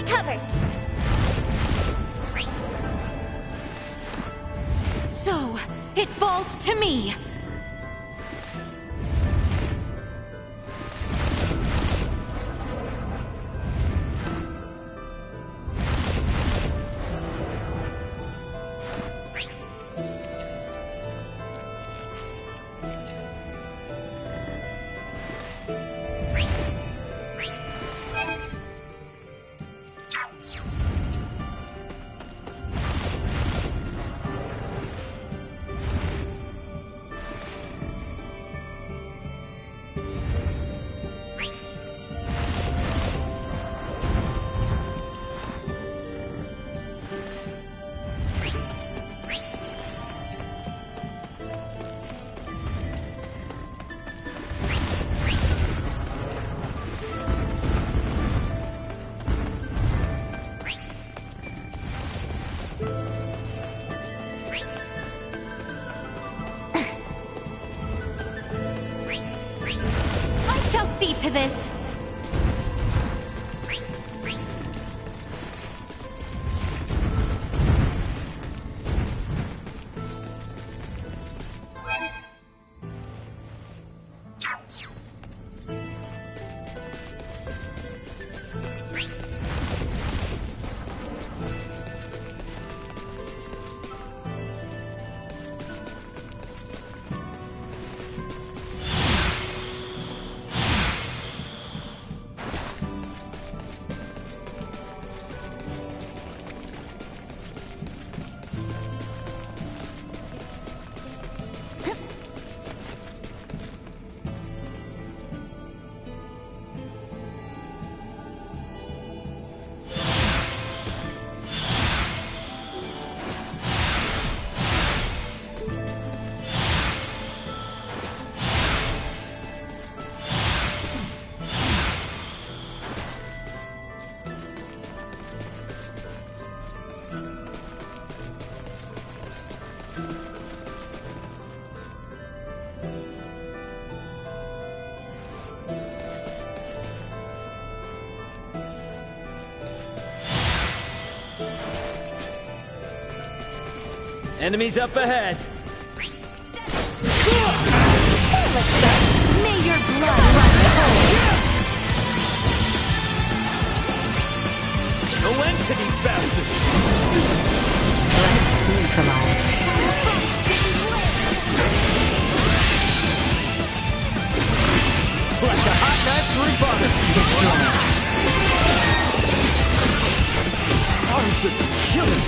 covered. So, it falls to me. See to this. Enemies up ahead. May your blood run cold. No end to these bastards. Threat neutralized. Like a hot knife through butter. Destroyed. Arms are killing me.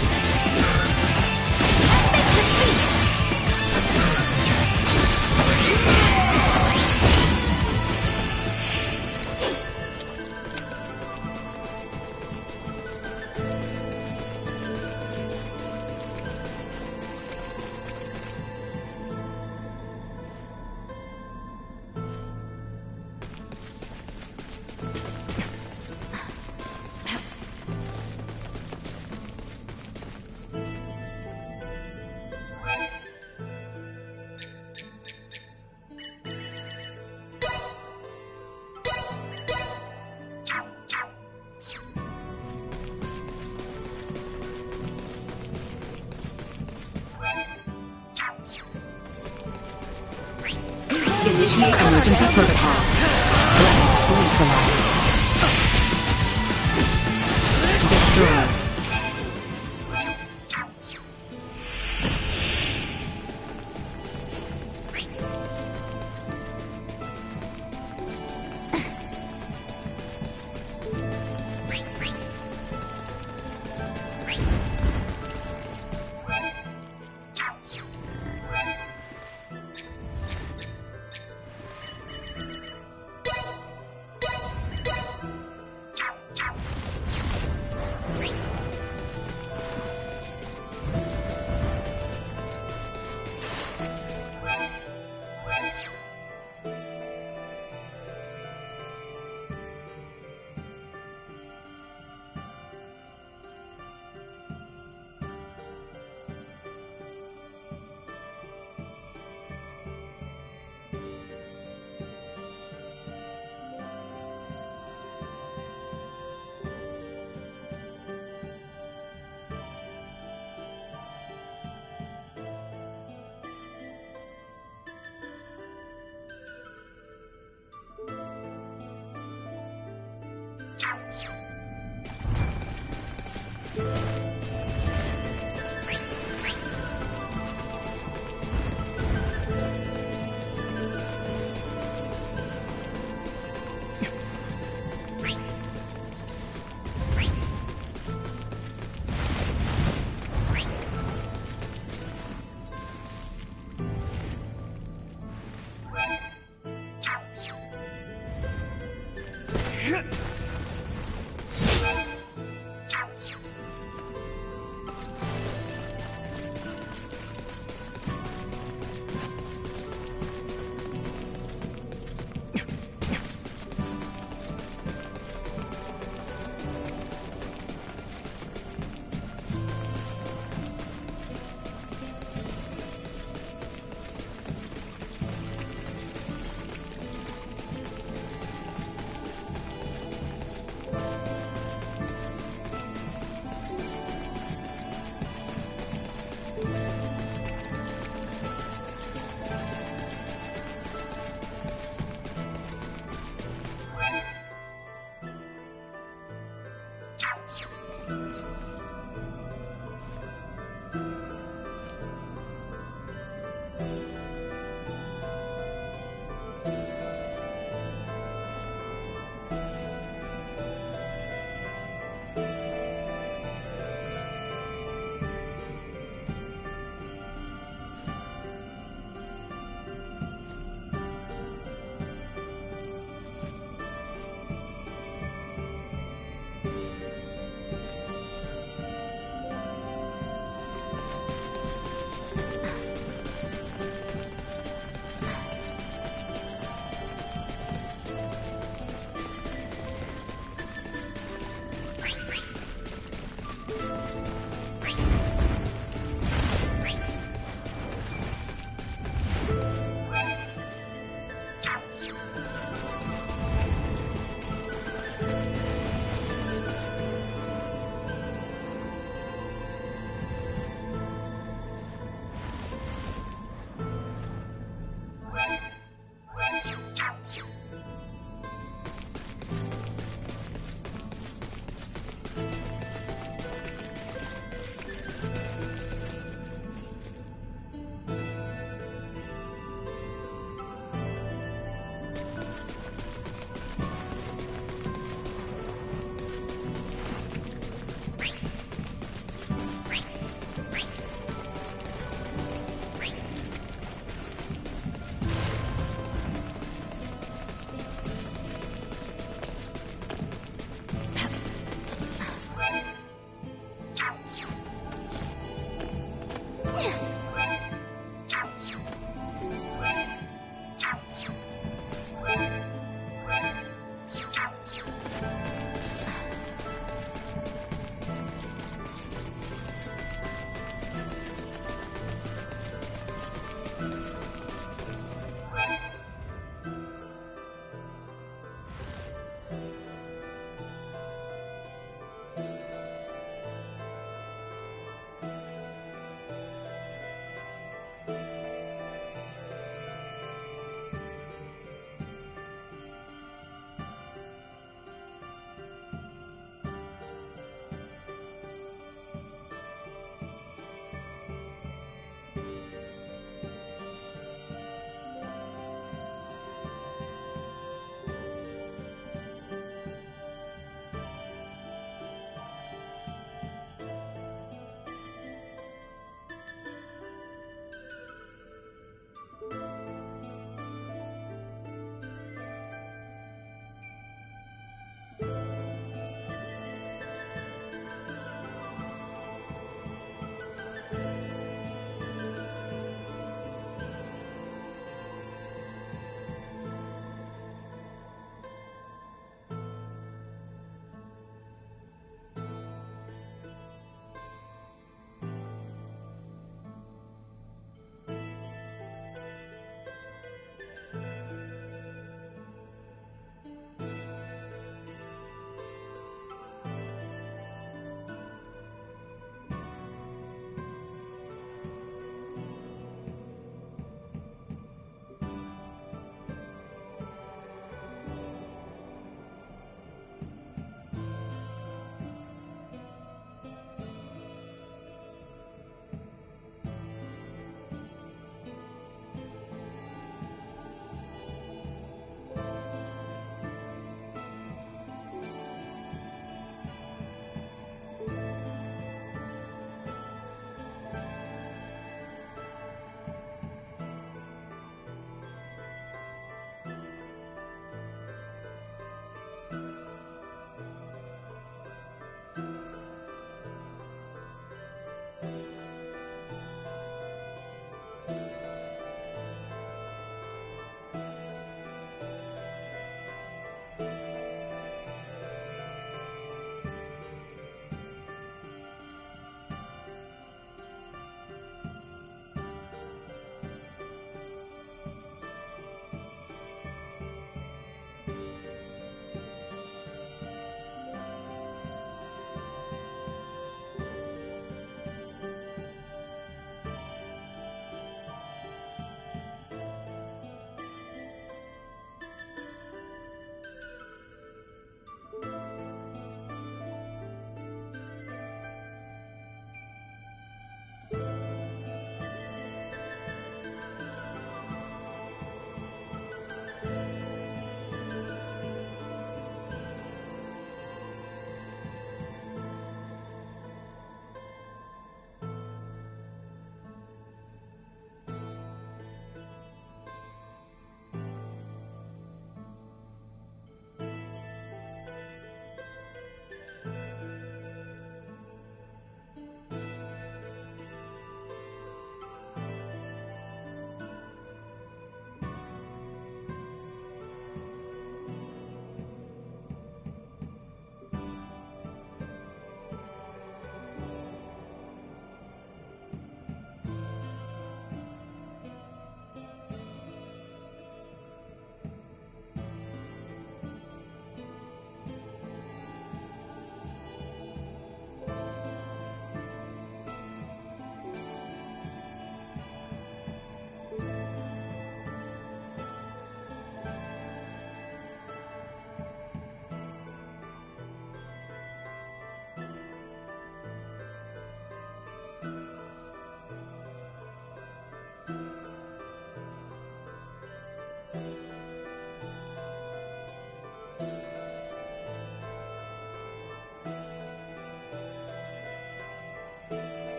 Initiate emergency protocol. Threat neutralized. Destroyed.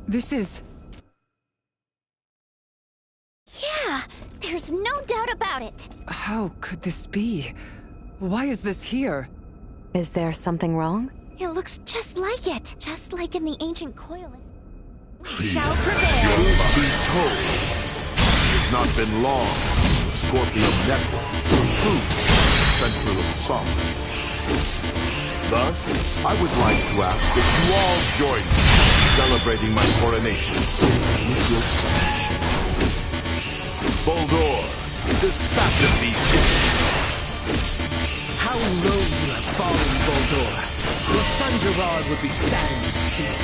This is... Yeah, there's no doubt about it. How could this be? Why is this here? Is there something wrong? It looks just like it. Just like in the ancient coil. We shall prevail. Truth be told, it has not been long since the Scorpion Network proved the central of song. Thus, I would like to ask that you all join me in celebrating my coronation with your flesh. Boldor, dispatch of these idiots. How low you have fallen, Boldor. Your son Gerard would be saddened to see it.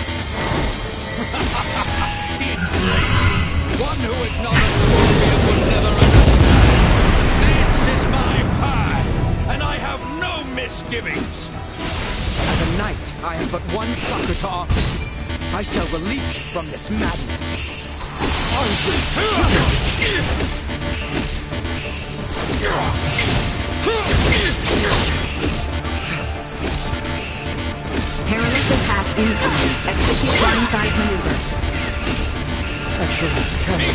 One who is not a Scorpion will never understand. This is my path, and I have no misgivings. As a knight, I have but one succor to offer. I shall release you from this madness. Perilous attack incoming. Execute blindside maneuver. Actually, kind of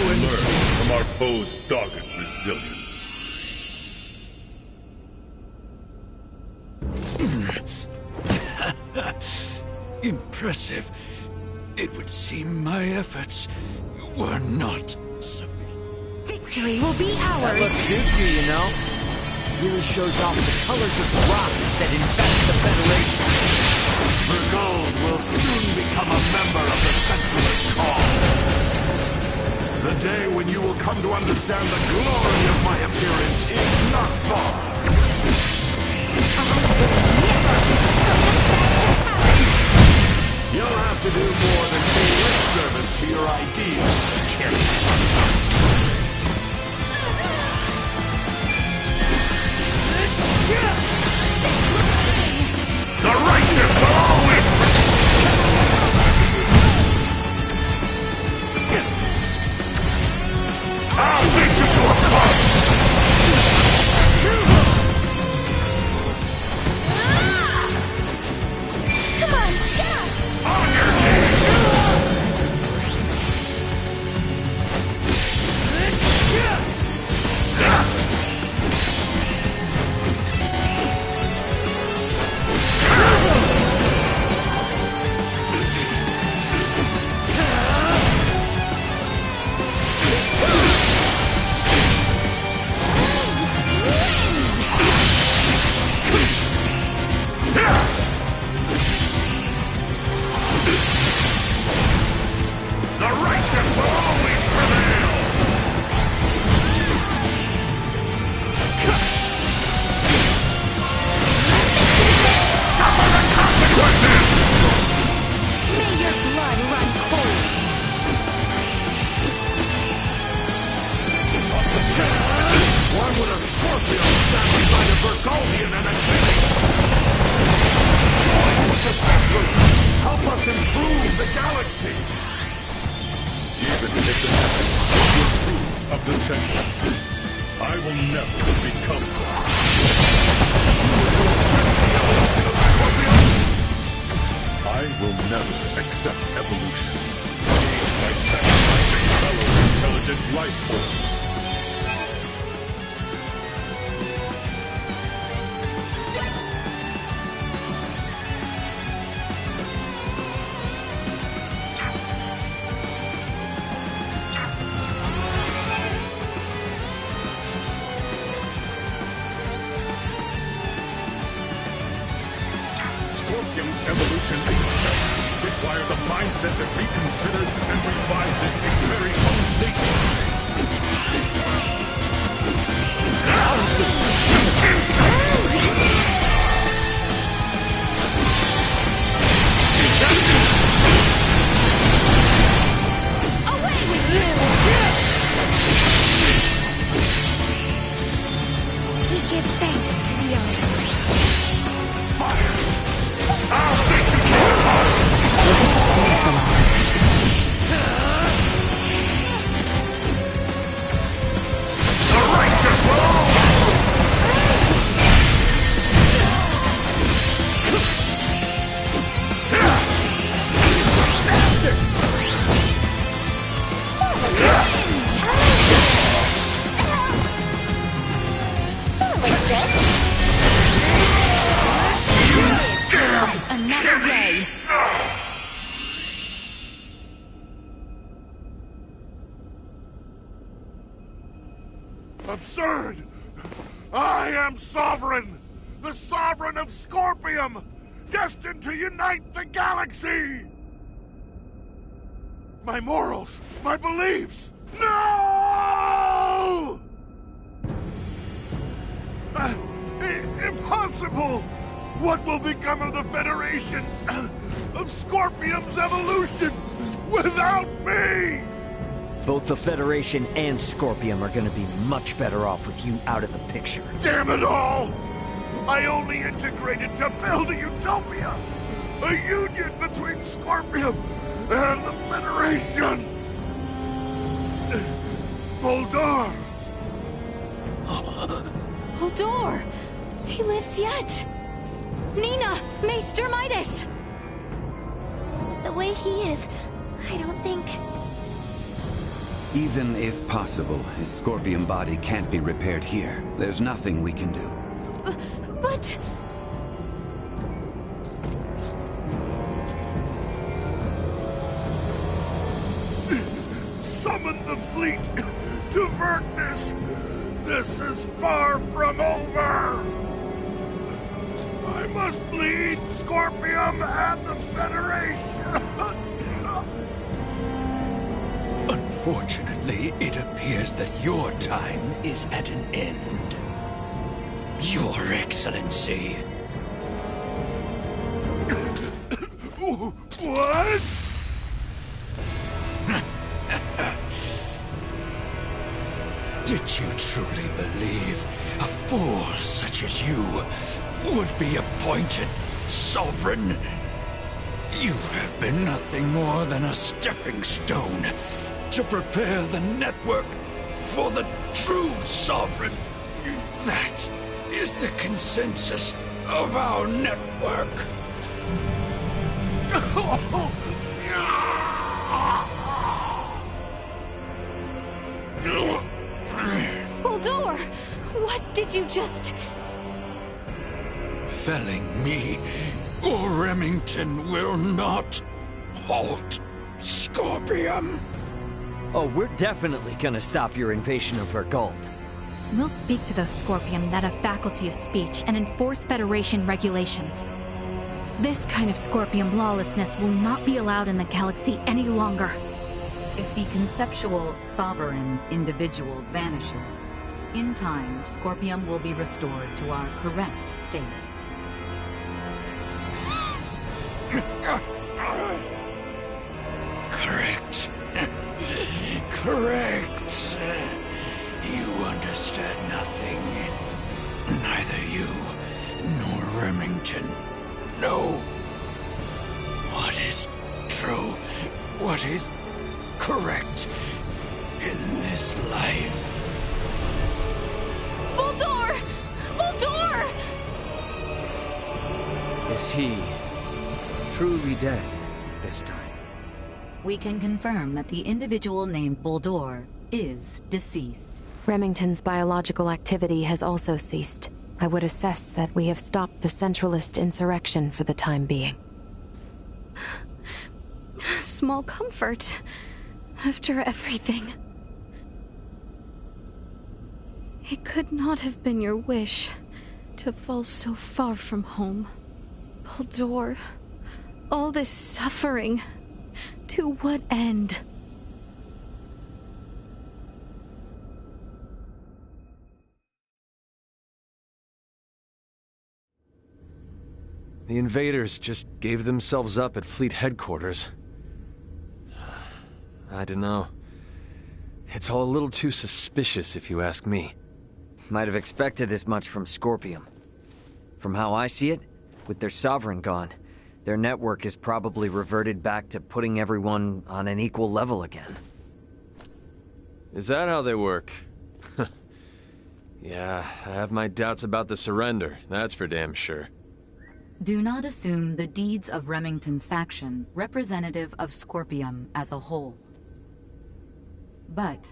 Learn from our foe's dogged resilience. Impressive. It would seem my efforts were not sufficient. Victory will be That ours. looks suits you know? Really shows off the colors of the rocks that invest the Federation. Bergold will soon become a member of the Centralist Cause. The day when you will come to understand the glory of my appearance is not far. You'll have to do more than pay lip service to your ideals, kid. The righteous will always... I'll beat you to a pulp! Come on, yeah! On your The righteous will always prevail! Suffer the consequences! May your blood run cold. One with a Scorpion stand beside a Bergoldian and a King! Join with the Central! Help us improve the galaxy! Even if it's an effort of the Centralists, I will never become one. I will never accept evolution. By sacrificing fellow intelligent life forms. Scorpion's evolution itself requires a mindset that reconsiders and revises its very foundation. Away with you! We give thanks to the earth. Fire! I'll beat you to a pulp! Absurd! I am sovereign! The sovereign of Scorpium! Destined to unite the galaxy! My morals, my beliefs! No! Impossible! What will become of the Federation of Scorpium's evolution without me? Both the Federation and Scorpium are gonna be much better off with you out of the picture. Damn it all! I only integrated to build a utopia! A union between Scorpium and the Federation! Voldor! Holdor! He lives yet! Nina! Maester Midas! The way he is, I don't think... Even if possible, his Scorpion body can't be repaired here. There's nothing we can do. But... Summon the fleet to Vertness! This is far from over! I must lead Scorpium and the Federation! Unfortunately, it appears that your time is at an end. Your Excellency. What? Did you truly believe a fool such as you would be appointed sovereign? You have been nothing more than a stepping stone to prepare the network for the true sovereign. That is the consensus of our network. Holdor! What did you just... Felling me or Remington will not halt Scorpium. Oh, we're definitely gonna stop your invasion of Vergold. We'll speak to those Scorpium that have faculty of speech and enforce Federation regulations. This kind of Scorpium lawlessness will not be allowed in the galaxy any longer. If the conceptual sovereign individual vanishes, in time, Scorpium will be restored to our correct state. Correct. Correct. You understand nothing. Neither you nor Remington know what is true, what is correct in this life. Holdor! Holdor! Is he truly dead this time? We can confirm that the individual named Boldor is deceased. Remington's biological activity has also ceased. I would assess that we have stopped the Centralist insurrection for the time being. Small comfort. After everything. It could not have been your wish to fall so far from home. Holdor, all this suffering, to what end? The invaders just gave themselves up at fleet headquarters. I don't know. It's all a little too suspicious, if you ask me. Might have expected as much from Scorpium. From how I see it, with their sovereign gone, their network is probably reverted back to putting everyone on an equal level again. Is that how they work? Yeah, I have my doubts about the surrender, that's for damn sure. Do not assume the deeds of Remington's faction representative of Scorpium as a whole. But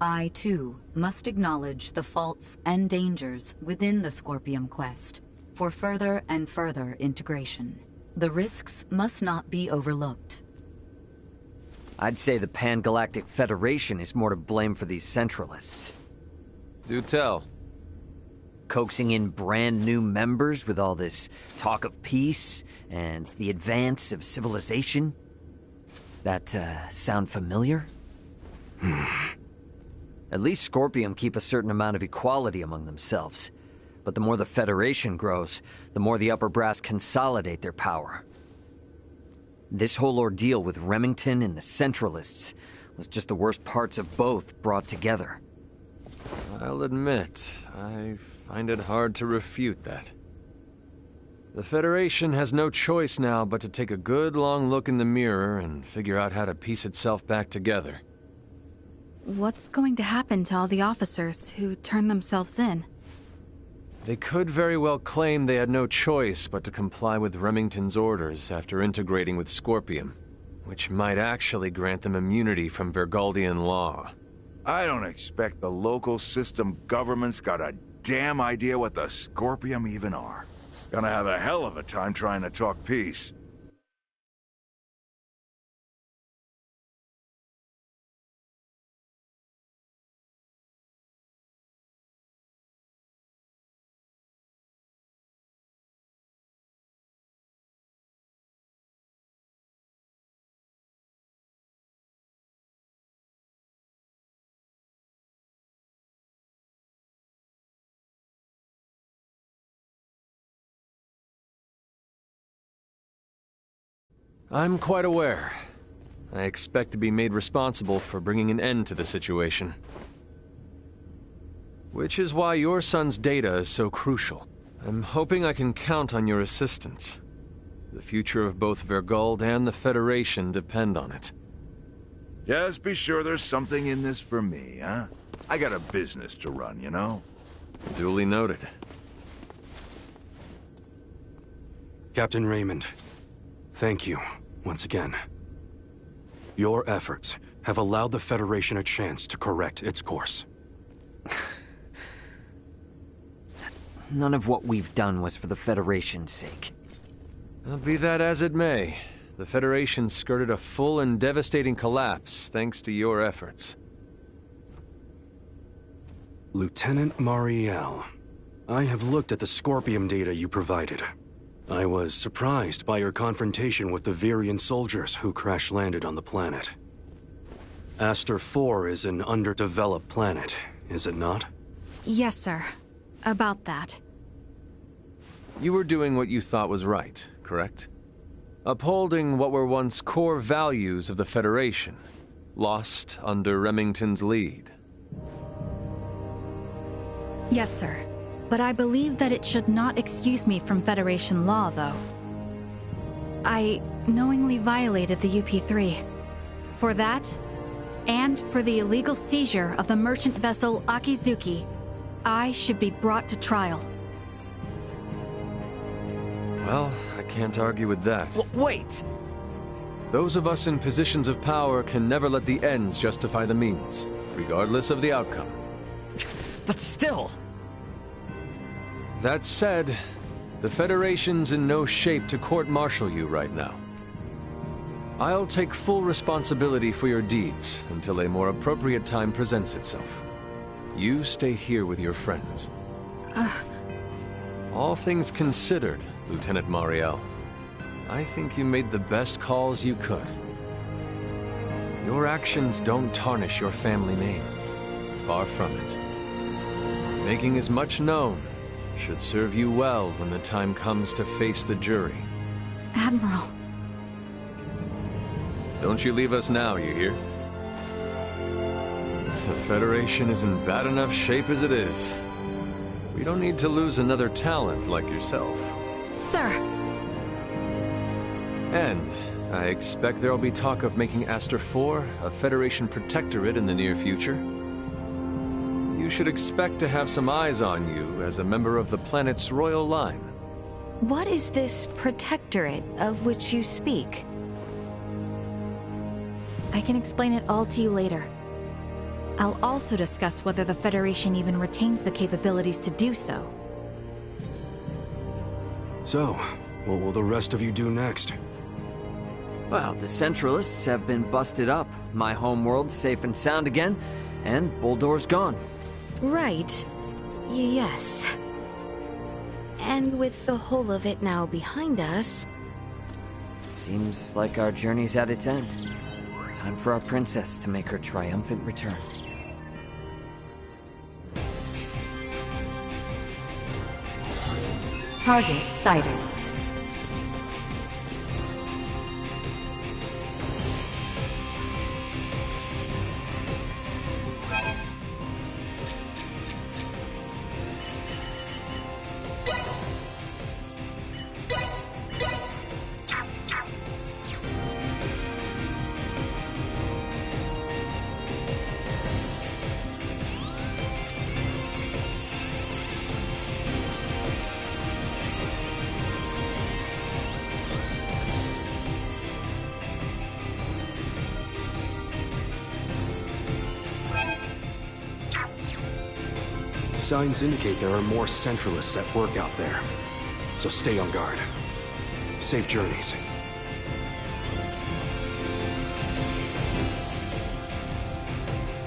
I, too, must acknowledge the faults and dangers within the Scorpium quest for further and further integration. The risks must not be overlooked. I'd say the Pan-Galactic Federation is more to blame for these Centralists. Do tell. Coaxing in brand new members with all this talk of peace and the advance of civilization? That, sound familiar? At least Scorpium keep a certain amount of equality among themselves. But the more the Federation grows, the more the upper brass consolidate their power. This whole ordeal with Remington and the Centralists was just the worst parts of both brought together. I'll admit, I find it hard to refute that. The Federation has no choice now but to take a good long look in the mirror and figure out how to piece itself back together. What's going to happen to all the officers who turn themselves in? They could very well claim they had no choice but to comply with Remington's orders after integrating with Scorpium, which might actually grant them immunity from Vergaldian law. I don't expect the local system government's got a damn idea what the Scorpium even are. Gonna have a hell of a time trying to talk peace. I'm quite aware. I expect to be made responsible for bringing an end to the situation. Which is why your son's data is so crucial. I'm hoping I can count on your assistance. The future of both Vergald and the Federation depend on it. Just be sure there's something in this for me, huh? I got a business to run, you know? Duly noted. Captain Raymond, thank you, once again. Your efforts have allowed the Federation a chance to correct its course. None of what we've done was for the Federation's sake. Well, be that as it may, the Federation skirted a full and devastating collapse thanks to your efforts. Lieutenant Mariel, I have looked at the Scorpium data you provided. I was surprised by your confrontation with the Virian soldiers who crash-landed on the planet. Aster 4 is an underdeveloped planet, is it not? Yes, sir. About that. You were doing what you thought was right, correct? Upholding what were once core values of the Federation, lost under Remington's lead. Yes, sir. But I believe that it should not excuse me from Federation law, though. I knowingly violated the UP-3. For that, and for the illegal seizure of the merchant vessel Akizuki, I should be brought to trial. Well, I can't argue with that. Wait! Those of us in positions of power can never let the ends justify the means, regardless of the outcome. But still... That said, the Federation's in no shape to court-martial you right now. I'll take full responsibility for your deeds until a more appropriate time presents itself. You stay here with your friends. All things considered, Lieutenant Mariel, I think you made the best calls you could. Your actions don't tarnish your family name. Far from it. Making as much known should serve you well when the time comes to face the jury. Admiral. Don't you leave us now, you hear? The Federation is in bad enough shape as it is. We don't need to lose another talent like yourself. Sir! And I expect there'll be talk of making Aster 4 a Federation protectorate in the near future. You should expect to have some eyes on you as a member of the planet's royal line. What is this protectorate of which you speak? I can explain it all to you later. I'll also discuss whether the Federation even retains the capabilities to do so. So, what will the rest of you do next? Well, the Centralists have been busted up, my homeworld's safe and sound again, and Buldor's gone. Right. Yes. And with the whole of it now behind us... Seems like our journey's at its end. Time for our princess to make her triumphant return. Target sighted. Signs indicate there are more Centralists at work out there. So stay on guard. Safe journeys.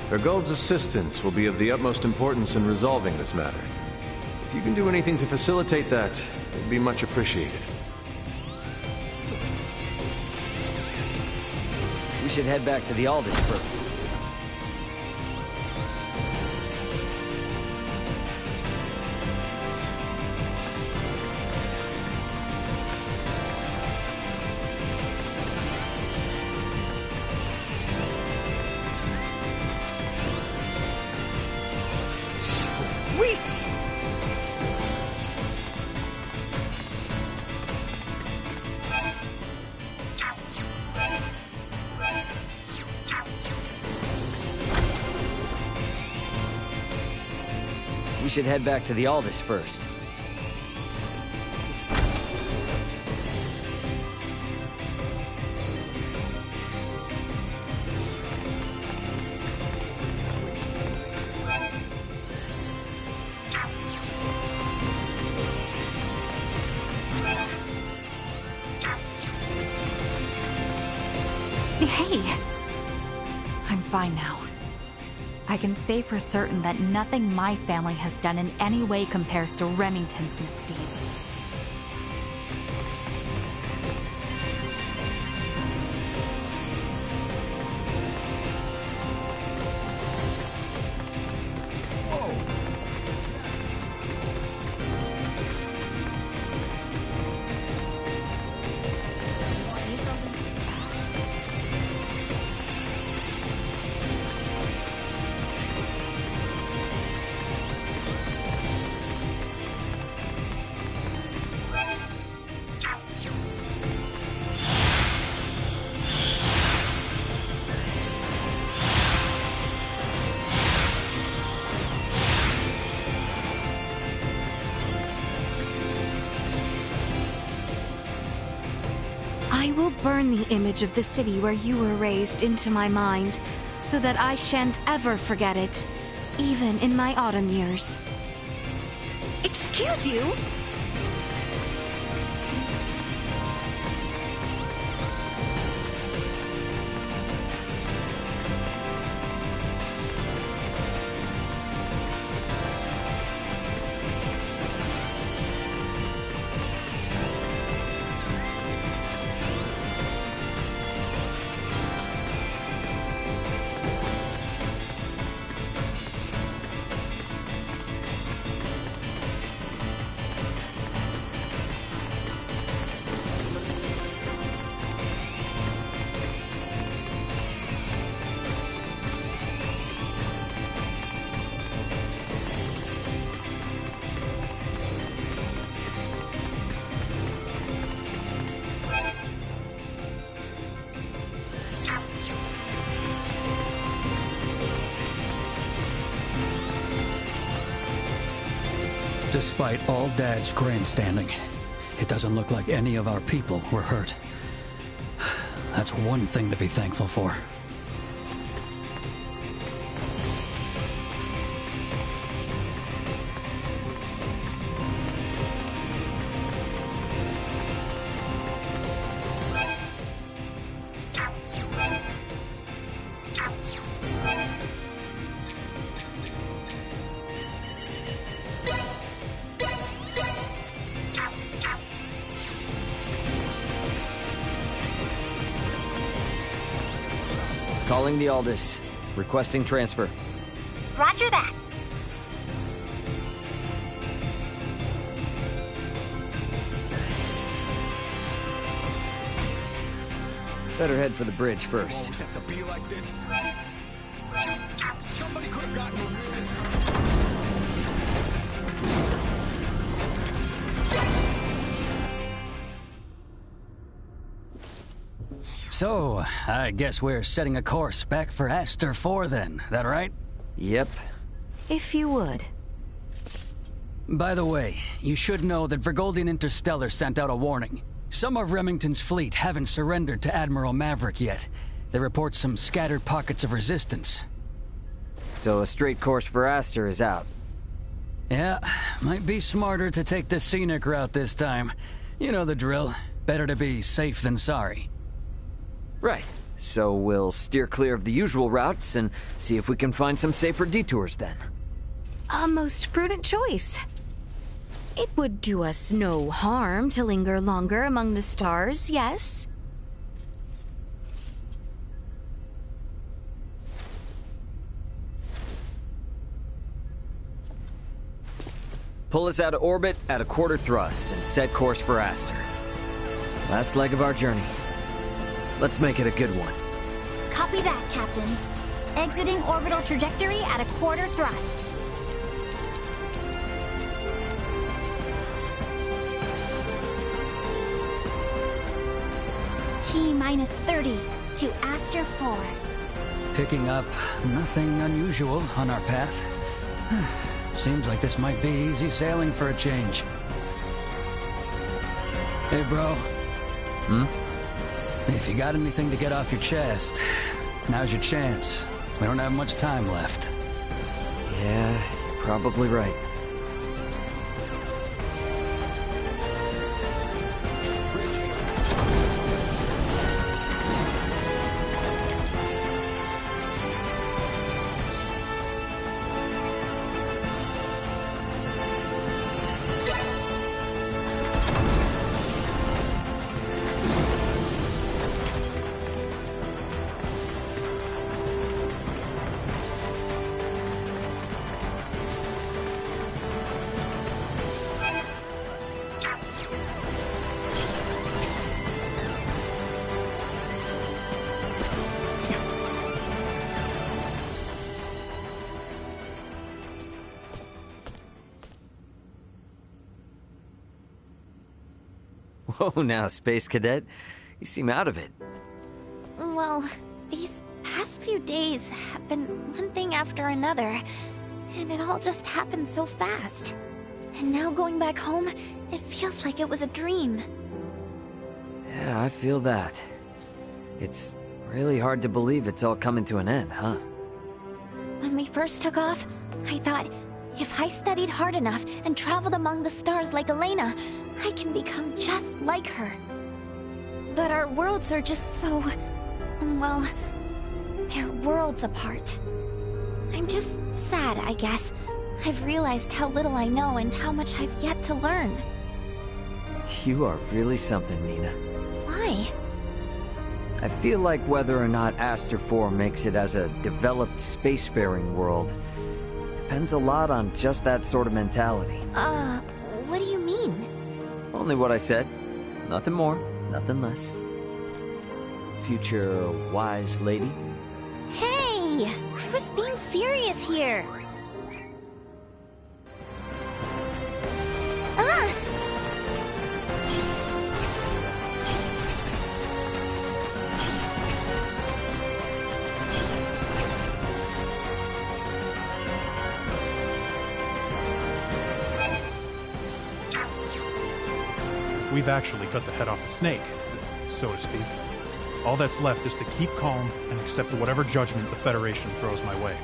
Bergold's assistance will be of the utmost importance in resolving this matter. If you can do anything to facilitate that, it'd be much appreciated. We should head back to the Aldous first. We should head back to the Aldous first. Hey! I'm fine now. I can say for certain that nothing my family has done in any way compares to Remington's misdeeds. I will burn the image of the city where you were raised into my mind, so that I shan't ever forget it, even in my autumn years. Excuse you? Despite all Dad's grandstanding, it doesn't look like any of our people were hurt. That's one thing to be thankful for. Calling the Aldous. Requesting transfer. Roger that. Better head for the bridge first. Always have to be like this. Somebody could have gotten rid of it. So, I guess we're setting a course back for Ff9 then, that right? Yep. If you would. By the way, you should know that Vergoldian Interstellar sent out a warning. Some of Remington's fleet haven't surrendered to Admiral Maverick yet. They report some scattered pockets of resistance. So a straight course for Aster is out. Yeah, might be smarter to take the scenic route this time. You know the drill. Better to be safe than sorry. Right. So we'll steer clear of the usual routes and see if we can find some safer detours then. A most prudent choice. It would do us no harm to linger longer among the stars, yes? Pull us out of orbit at a quarter thrust and set course for Aster. Last leg of our journey. Let's make it a good one. Copy that, Captain. Exiting orbital trajectory at a quarter thrust. T-minus 30 to Aster 4. Picking up nothing unusual on our path. Seems like this might be easy sailing for a change. Hey, bro. If you got anything to get off your chest, now's your chance. We don't have much time left. Yeah, you're probably right. Whoa now, Space Cadet. You seem out of it. Well, these past few days have been one thing after another, and it all just happened so fast. And now going back home, it feels like it was a dream. Yeah, I feel that. It's really hard to believe it's all coming to an end, huh? When we first took off, I thought, if I studied hard enough and traveled among the stars like Elena, I can become just like her. But our worlds are just so... well, they're worlds apart. I'm just sad, I guess. I've realized how little I know and how much I've yet to learn. You are really something, Nina. Why? I feel like whether or not Aster 4 makes it as a developed spacefaring world depends a lot on just that sort of mentality. What do you mean? Only what I said. Nothing more, nothing less. Future wise lady. Hey! I was being serious here. We've actually cut the head off the snake, so to speak. All that's left is to keep calm and accept whatever judgment the Federation throws my way.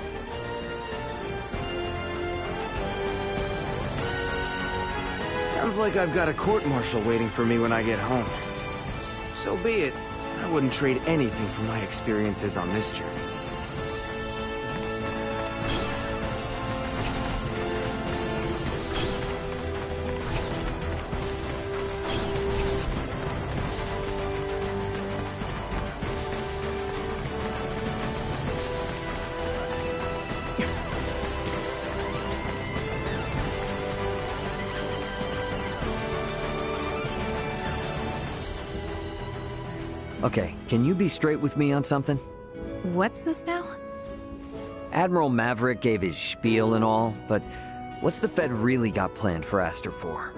Sounds like I've got a court-martial waiting for me when I get home. So be it. I wouldn't trade anything for my experiences on this journey. Okay, can you be straight with me on something? What's this now? Admiral Maverick gave his spiel and all, but what's the Fed really got planned for Aster 4?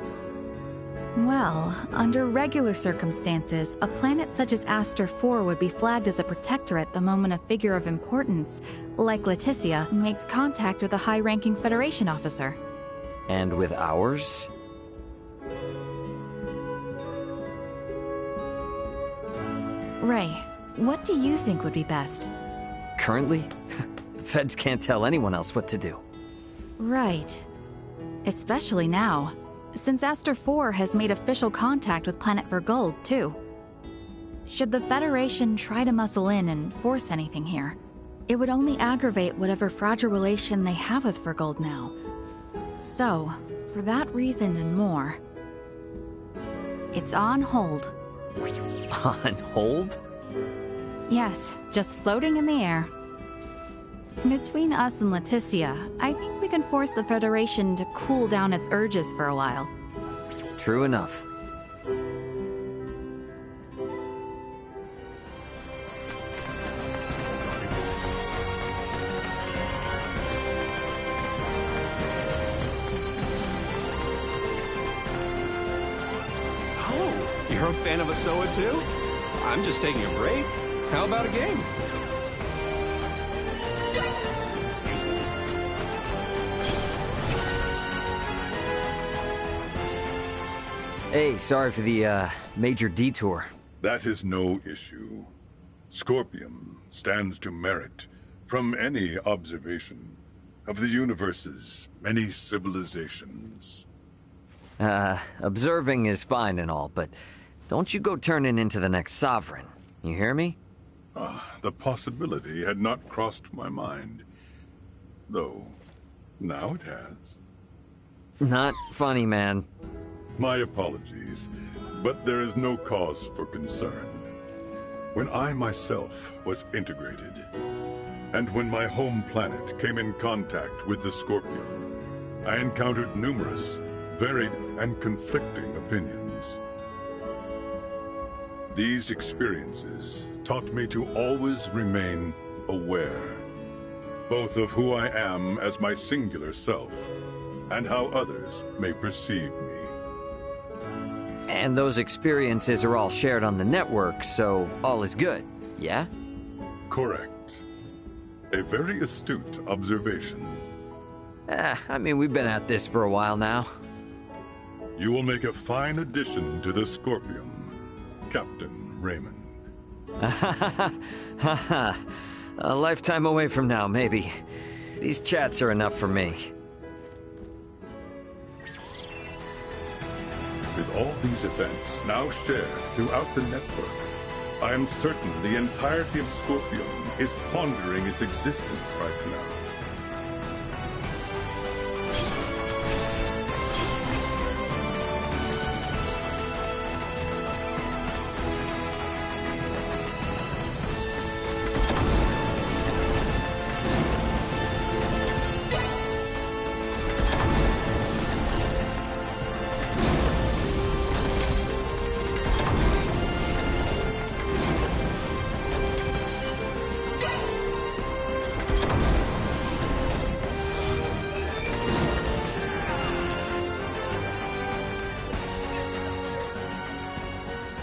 Well, under regular circumstances, a planet such as Aster 4 would be flagged as a protectorate the moment a figure of importance, like Leticia, makes contact with a high-ranking Federation officer. And with ours? Ray, what do you think would be best? Currently? The Feds can't tell anyone else what to do. Right. Especially now, since Aster 4 has made official contact with Planet Vergold, too. Should the Federation try to muscle in and force anything here, it would only aggravate whatever fragile relation they have with Vergold now. So, for that reason and more, it's on hold. On hold? Yes, just floating in the air. Between us and Leticia, I think we can force the Federation to cool down its urges for a while. True enough. Oh, you're a fan of Asoa too? I'm just taking a break. How about a game? Hey, sorry for the, major detour. That is no issue. Scorpium stands to merit from any observation of the universe's many civilizations. Observing is fine and all, but don't you go turning into the next Sovereign. You hear me? The possibility had not crossed my mind. Though, now it has. Not funny, man. My apologies, but there is no cause for concern. When I myself was integrated, and when my home planet came in contact with the Scorpion, I encountered numerous, varied, and conflicting opinions. These experiences taught me to always remain aware, both of who I am as my singular self, and how others may perceive me. And those experiences are all shared on the network, so all is good, yeah? Correct. A very astute observation. I mean, we've been at this for a while now. You will make a fine addition to the Scorpium, Captain Raymond. A lifetime away from now, maybe. These chats are enough for me. With all these events now shared throughout the network, I am certain the entirety of Scorpium is pondering its existence right now.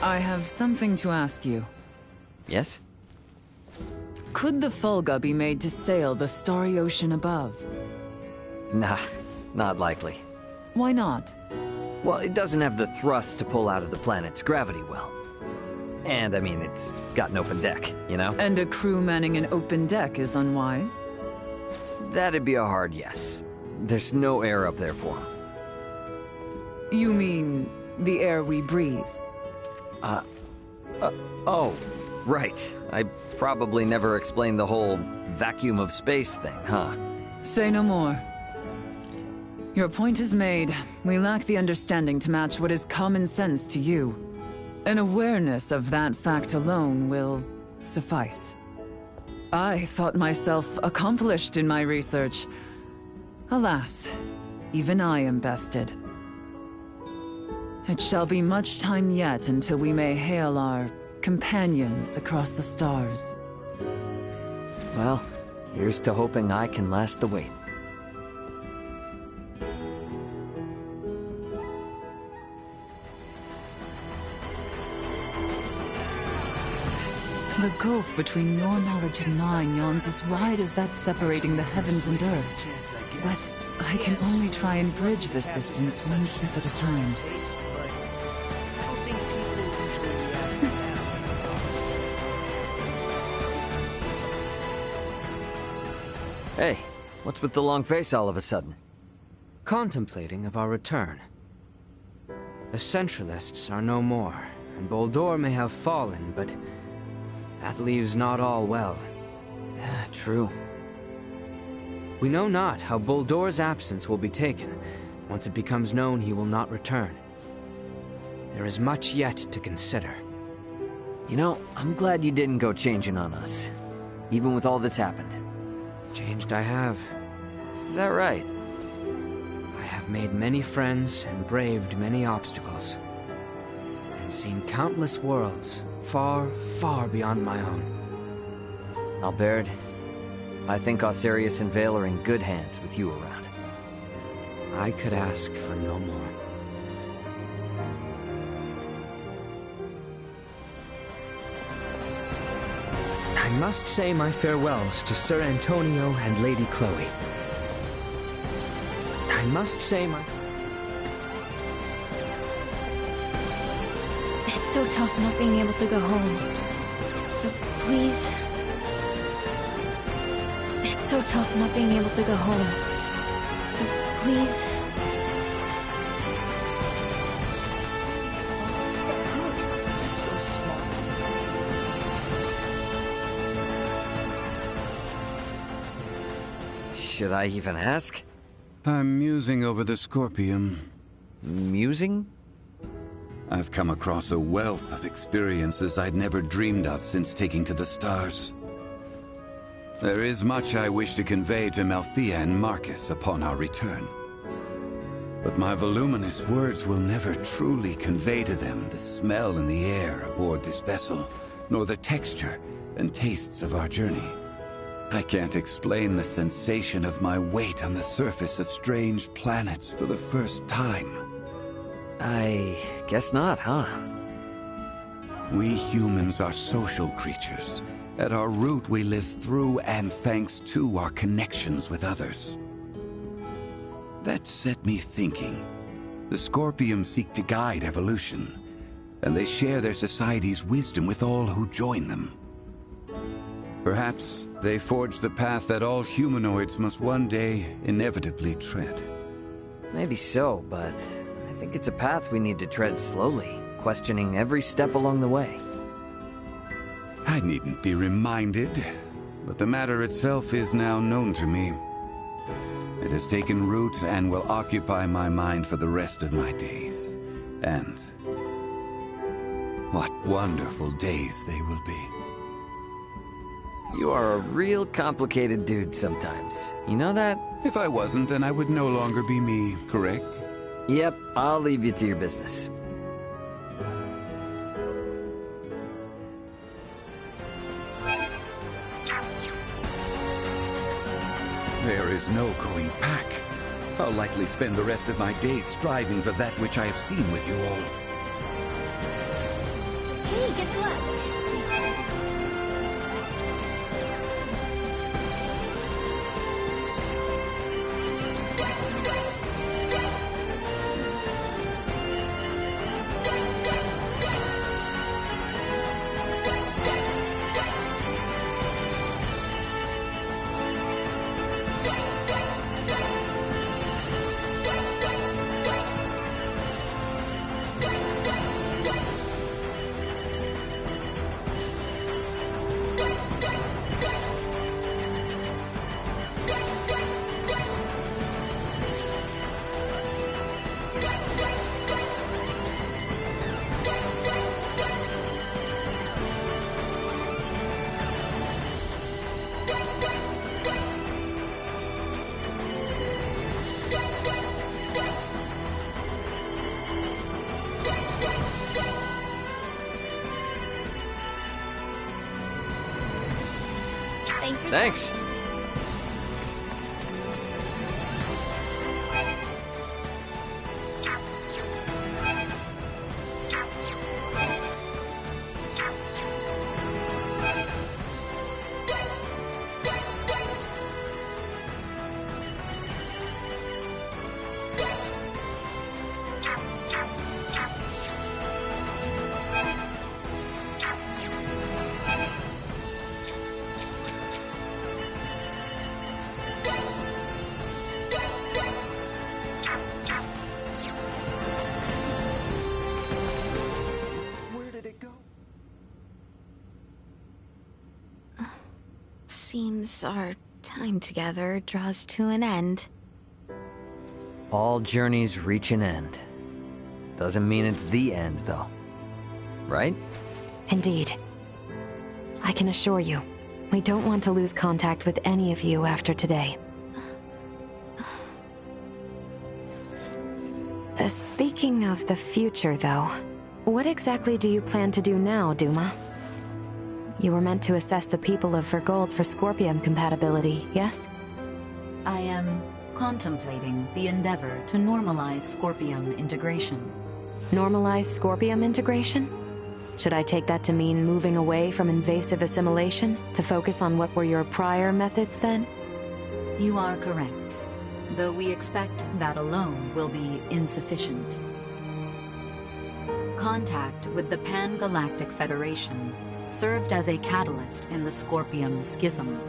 I have something to ask you. Yes? Could the Fulga be made to sail the starry ocean above? Nah, not likely. Why not? Well, it doesn't have the thrust to pull out of the planet's gravity well. And, I mean, it's got an open deck, you know? And a crew manning an open deck is unwise? That'd be a hard yes. There's no air up there for them. You mean the air we breathe? Oh, right. I probably never explained the whole vacuum of space thing, huh? Say no more. Your point is made. We lack the understanding to match what is common sense to you. An awareness of that fact alone will suffice. I thought myself accomplished in my research. Alas, even I am bested. It shall be much time yet until we may hail our companions across the stars. Well, here's to hoping I can last the wait. The gulf between your knowledge and mine yawns as wide as that separating the heavens and earth. But I can only try and bridge this distance one step at a time. Hey, what's with the long face all of a sudden? Contemplating of our return. The Centralists are no more, and Boldore may have fallen, but that leaves not all well. True. We know not how Boldore's absence will be taken. Once it becomes known he will not return. There is much yet to consider. You know, I'm glad you didn't go changing on us, even with all that's happened. Changed I have. Is that right? I have made many friends and braved many obstacles. And seen countless worlds, far, far beyond my own. Albert, I think Osirius and Vale are in good hands with you around. I could ask for no more. I must say my farewells to Sir Antonio and Lady Chloe. I must say my... It's so tough not being able to go home. So please... It's so tough not being able to go home. So please... It's so small. Should I even ask? I'm musing over the Scorpium. Musing? I've come across a wealth of experiences I'd never dreamed of since taking to the stars. There is much I wish to convey to Malthea and Marcus upon our return. But my voluminous words will never truly convey to them the smell in the air aboard this vessel, nor the texture and tastes of our journey. I can't explain the sensation of my weight on the surface of strange planets for the first time. I guess not, huh? We humans are social creatures. At our root, we live through and thanks to our connections with others. That set me thinking. The Scorpium seek to guide evolution, and they share their society's wisdom with all who join them. Perhaps they forge the path that all humanoids must one day inevitably tread. Maybe so, but I think it's a path we need to tread slowly, questioning every step along the way. I needn't be reminded, but the matter itself is now known to me. It has taken root and will occupy my mind for the rest of my days. And what wonderful days they will be. You are a real complicated dude sometimes. You know that? If I wasn't, then I would no longer be me, correct? Yep, I'll leave you to your business. There is no going back. I'll likely spend the rest of my days striving for that which I have seen with you all. Hey, guess what? Thanks. Seems our time together draws to an end. All journeys reach an end. Doesn't mean it's the end, though. Right? Indeed. I can assure you, we don't want to lose contact with any of you after today. Speaking of the future, though, what exactly do you plan to do now, Duma? You were meant to assess the people of Vergold for Scorpium compatibility, yes? I am contemplating the endeavor to normalize Scorpium integration. Normalize Scorpium integration? Should I take that to mean moving away from invasive assimilation to focus on what were your prior methods then? You are correct, though we expect that alone will be insufficient. Contact with the Pan-Galactic Federation served as a catalyst in the Scorpium schism.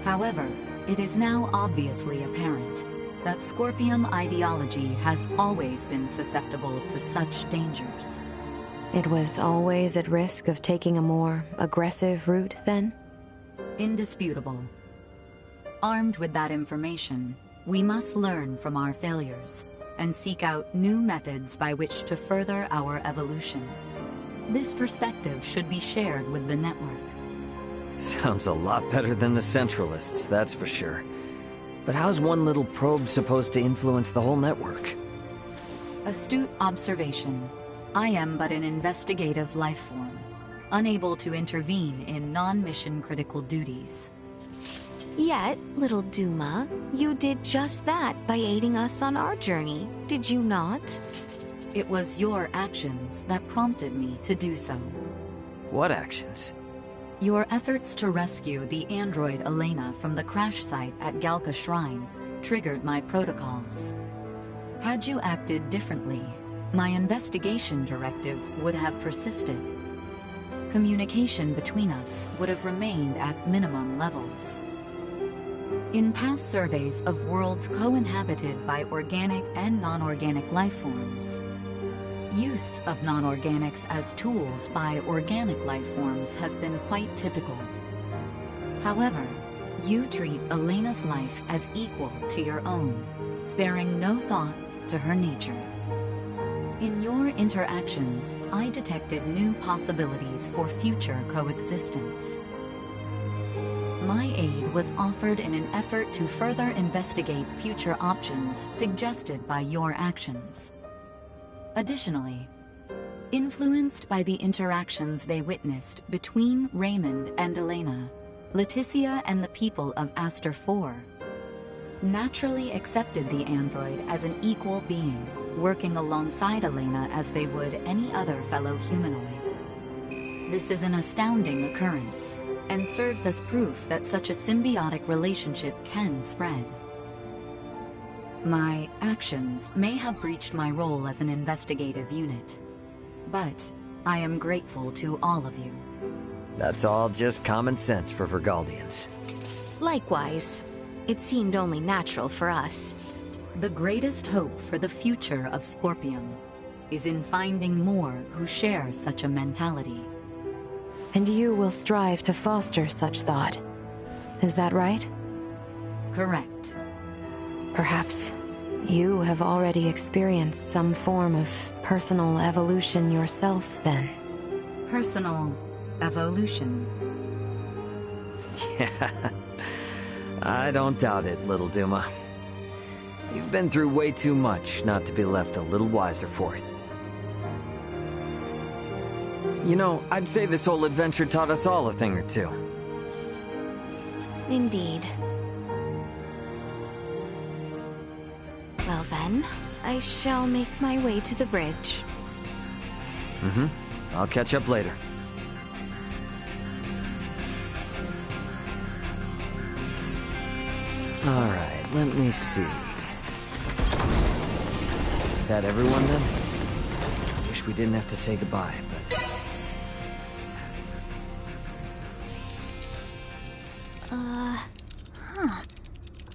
However, it is now obviously apparent that Scorpium ideology has always been susceptible to such dangers. It was always at risk of taking a more aggressive route, then? Indisputable. Armed with that information, we must learn from our failures and seek out new methods by which to further our evolution. This perspective should be shared with the network. Sounds a lot better than the Centralists, that's for sure. But how's one little probe supposed to influence the whole network? Astute observation. I am but an investigative life form, unable to intervene in non-mission critical duties. Yet, little Duma, you did just that by aiding us on our journey, did you not? It was your actions that prompted me to do so. What actions? Your efforts to rescue the android Elena from the crash site at Galka Shrine triggered my protocols. Had you acted differently, my investigation directive would have persisted. Communication between us would have remained at minimum levels. In past surveys of worlds co-inhabited by organic and non-organic life forms, use of non-organics as tools by organic life forms has been quite typical. However, you treat Elena's life as equal to your own, sparing no thought to her nature. In your interactions, I detected new possibilities for future coexistence. My aid was offered in an effort to further investigate future options suggested by your actions. Additionally, influenced by the interactions they witnessed between Raymond and Elena, Leticia and the people of Aster IV naturally accepted the android as an equal being, working alongside Elena as they would any other fellow humanoid. This is an astounding occurrence, and serves as proof that such a symbiotic relationship can spread. My actions may have breached my role as an investigative unit, but I am grateful to all of you. That's all just common sense for Vergaldians. Likewise. It seemed only natural for us. The greatest hope for the future of Scorpium is in finding more who share such a mentality. And you will strive to foster such thought. Is that right? Correct. Perhaps you have already experienced some form of personal evolution yourself, then. Personal evolution. Yeah. I don't doubt it, little Duma. You've been through way too much not to be left a little wiser for it. You know, I'd say this whole adventure taught us all a thing or two. Indeed. Well then, I shall make my way to the bridge. Mm-hmm. I'll catch up later. Alright, let me see. Is that everyone then? Wish we didn't have to say goodbye, but...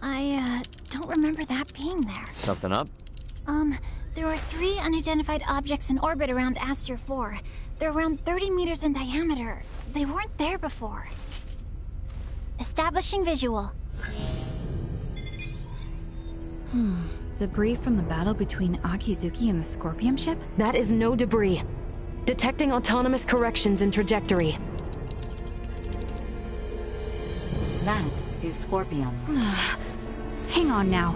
I don't remember that being there. Something up? There are 3 unidentified objects in orbit around Aster 4. They're around 30 meters in diameter. They weren't there before. Establishing visual. Debris from the battle between Akizuki and the Scorpium ship? That is no debris. Detecting autonomous corrections in trajectory. That is Scorpium. Hang on now.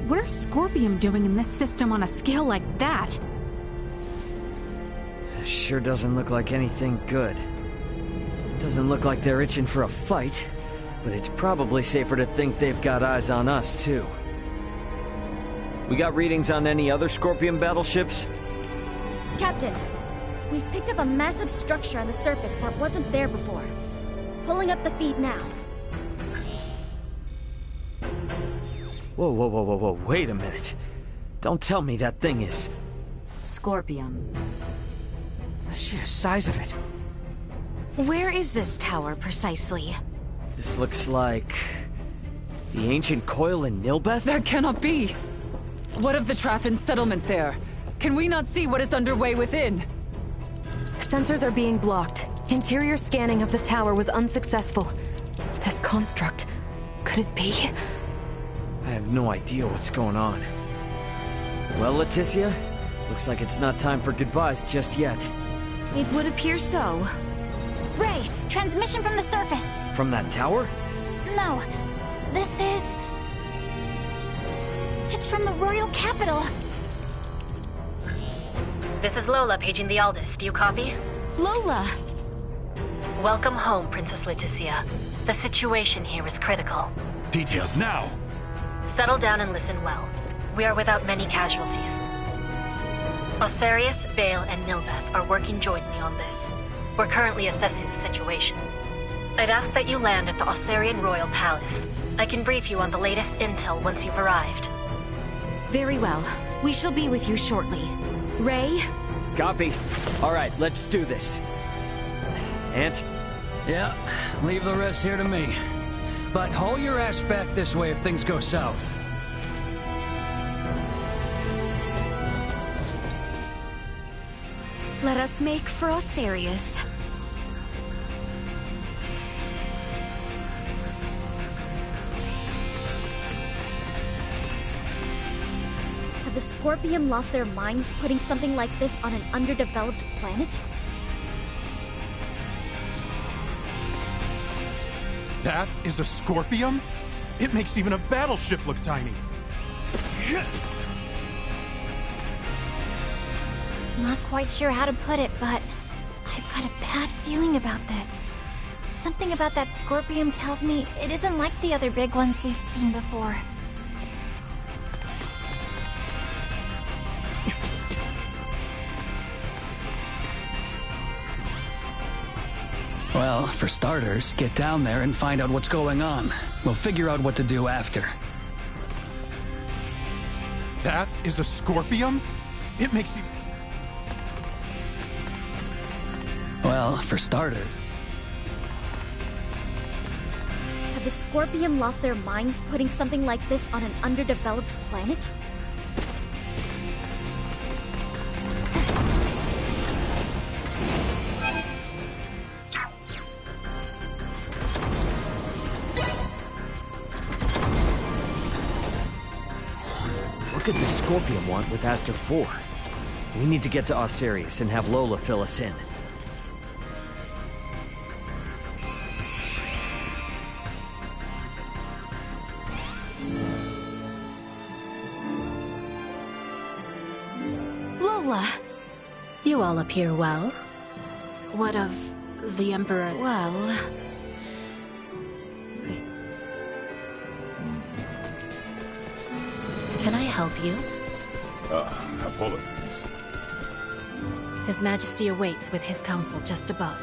What are Scorpium doing in this system on a scale like that? Sure doesn't look like anything good. Doesn't look like they're itching for a fight, but it's probably safer to think they've got eyes on us, too. We got readings on any other Scorpion battleships? Captain, we've picked up a massive structure on the surface that wasn't there before. Pulling up the feed now. Whoa, whoa, whoa, whoa, whoa, wait a minute. Don't tell me that thing is... Scorpium. The sheer size of it. Where is this tower, precisely? This looks like... the ancient coil in Nilbeth? That cannot be! What of the Traffin settlement there? Can we not see what is underway within? Sensors are being blocked. Interior scanning of the tower was unsuccessful. This construct... could it be? I have no idea what's going on. Well, Leticia, looks like it's not time for goodbyes just yet. It would appear so. Ray, transmission from the surface. From that tower? No, this is... it's from the royal capital. This is Lola paging the Aldous. Do you copy? Lola! Welcome home, Princess Leticia. The situation here is critical. Details now! Settle down and listen well. We are without many casualties. Osarius, Vale, and Nilbeth are working jointly on this. We're currently assessing the situation. I'd ask that you land at the Osarian Royal Palace. I can brief you on the latest intel once you've arrived. Very well. We shall be with you shortly. Ray? Copy. Alright, let's do this. Ant? Yeah, leave the rest here to me. But haul your ass back this way if things go south. Let us make for Osarius. Have the Scorpium lost their minds putting something like this on an underdeveloped planet? That is a Scorpium? It makes even a battleship look tiny. Not quite sure how to put it, but I've got a bad feeling about this. Something about that Scorpium tells me it isn't like the other big ones we've seen before. Well, for starters, get down there and find out what's going on. We'll figure out what to do after. That is a Scorpium? It makes you... Well, for starters... Have the Scorpium lost their minds putting something like this on an underdeveloped planet? What could the Scorpium want with Aster 4? We need to get to Osarius and have Lola fill us in. Lola! You all appear well. What of the Emperor? Well... help you? Apologies. His Majesty awaits with his council just above.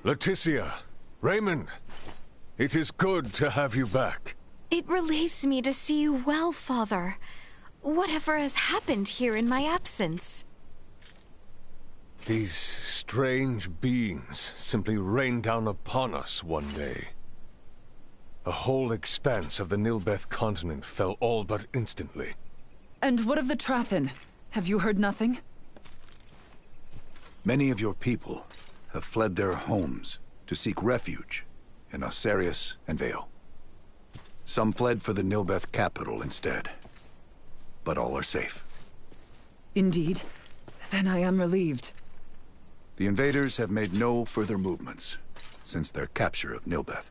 Leticia, Raymond, it is good to have you back. It relieves me to see you well, Father. Whatever has happened here in my absence? These strange beings simply rained down upon us one day. A whole expanse of the Nilbeth continent fell all but instantly. And what of the Trathen? Have you heard nothing? Many of your people have fled their homes to seek refuge in Osarius and Vale. Some fled for the Nilbeth capital instead, but all are safe. Indeed. Then I am relieved. The invaders have made no further movements since their capture of Nilbeth.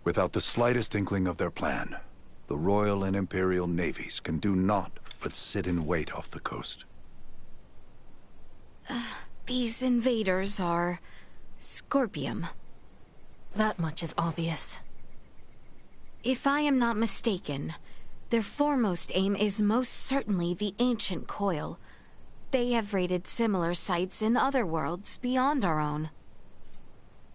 Without the slightest inkling of their plan, the Royal and Imperial navies can do naught but sit in wait off the coast. These invaders are Scorpium. That much is obvious. If I am not mistaken, their foremost aim is most certainly the ancient coil. They have raided similar sites in other worlds beyond our own.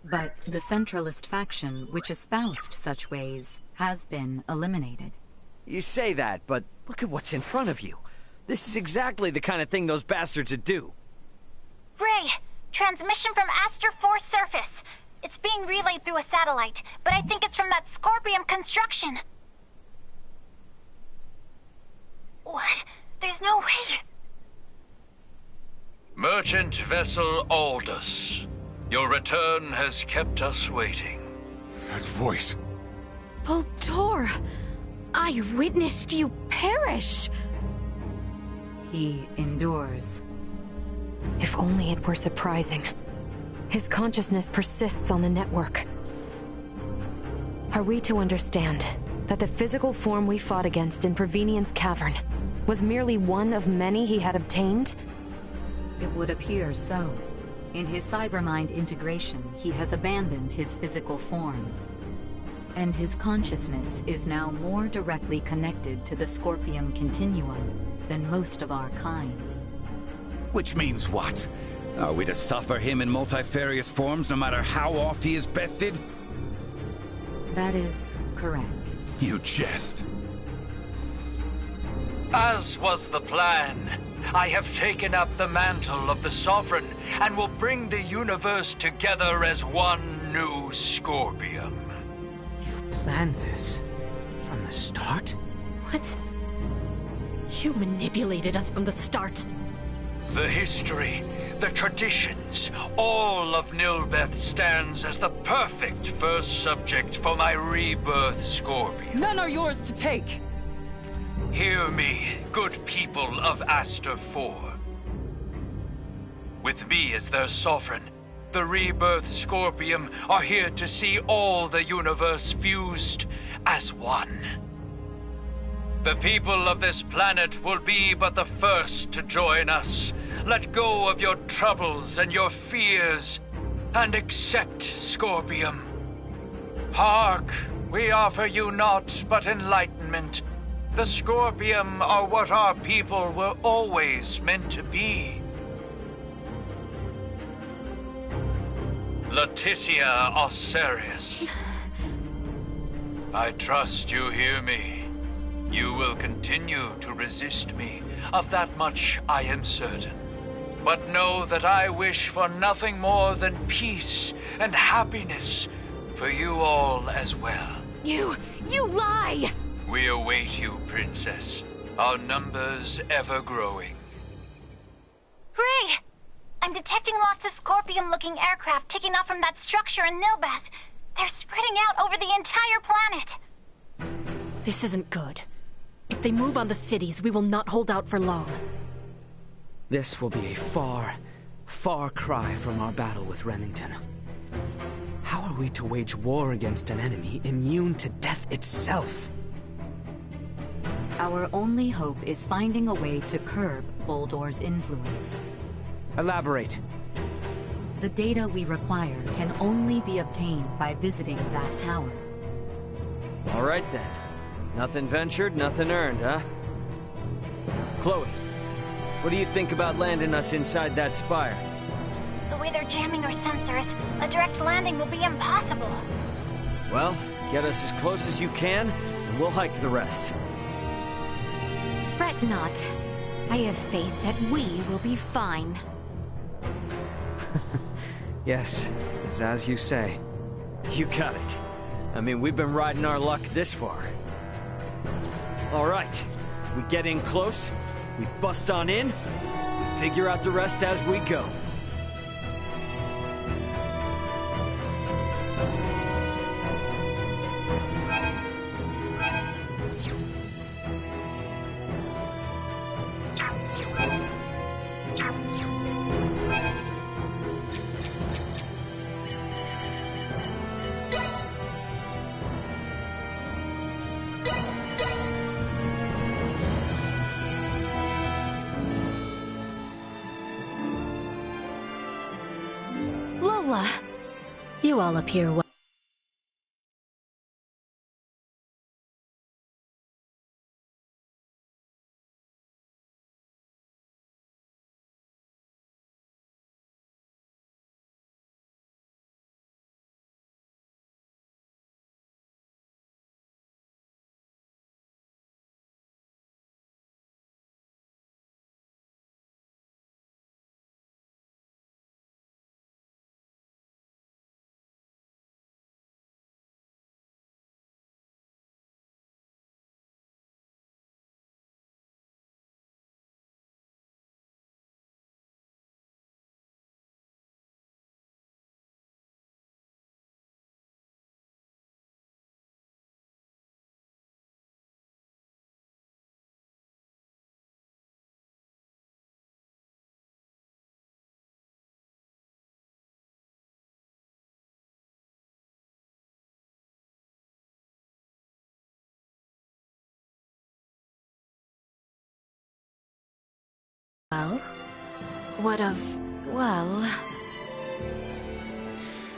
But the Centralist faction, which espoused such ways, has been eliminated. You say that, but look at what's in front of you. This is exactly the kind of thing those bastards would do. Ray, transmission from Aster 4 surface. It's being relayed through a satellite, but I think it's from that Scorpium construction. What? There's no way. Merchant vessel Aldous, your return has kept us waiting. That voice. Baldur! I witnessed you perish! He endures. If only it were surprising. His consciousness persists on the network. Are we to understand that the physical form we fought against in Provenient's cavern was merely one of many he had obtained? It would appear so. In his cybermind integration, he has abandoned his physical form. And his consciousness is now more directly connected to the Scorpium continuum than most of our kind. Which means what? Are we to suffer him in multifarious forms no matter how oft he is bested? That is correct. You jest. As was the plan, I have taken up the mantle of the Sovereign and will bring the universe together as one new Scorpium. You've planned this from the start? What? You manipulated us from the start. The history, the traditions, all of Nilbeth stands as the perfect first subject for my rebirth Scorpion. None are yours to take! Hear me, good people of Aster 4. With me as their sovereign, the rebirth Scorpium are here to see all the universe fused as one. The people of this planet will be but the first to join us. Let go of your troubles and your fears, and accept Scorpium. Hark, we offer you naught but enlightenment. The Scorpium are what our people were always meant to be. Leticia Osarius. I trust you hear me. You will continue to resist me. Of that much I am certain. But know that I wish for nothing more than peace and happiness for you all as well. You lie! We await you, Princess. Our numbers ever growing. Ray! I'm detecting lots of Scorpium-looking aircraft taking off from that structure in Nilbeth. They're spreading out over the entire planet. This isn't good. If they move on the cities, we will not hold out for long. This will be a far, far cry from our battle with Remington. How are we to wage war against an enemy immune to death itself? Our only hope is finding a way to curb Boldor's influence. Elaborate. The data we require can only be obtained by visiting that tower. All right then. Nothing ventured, nothing earned, huh? Chloe, what do you think about landing us inside that spire? The way they're jamming our sensors, a direct landing will be impossible. Well, get us as close as you can, and we'll hike the rest. Fret not. I have faith that we will be fine. Yes, it's as you say. You got it. I mean, we've been riding our luck this far. All right. We get in close, we bust on in, we figure out the rest as we go. Lola! You all appear well. Well? What of... well...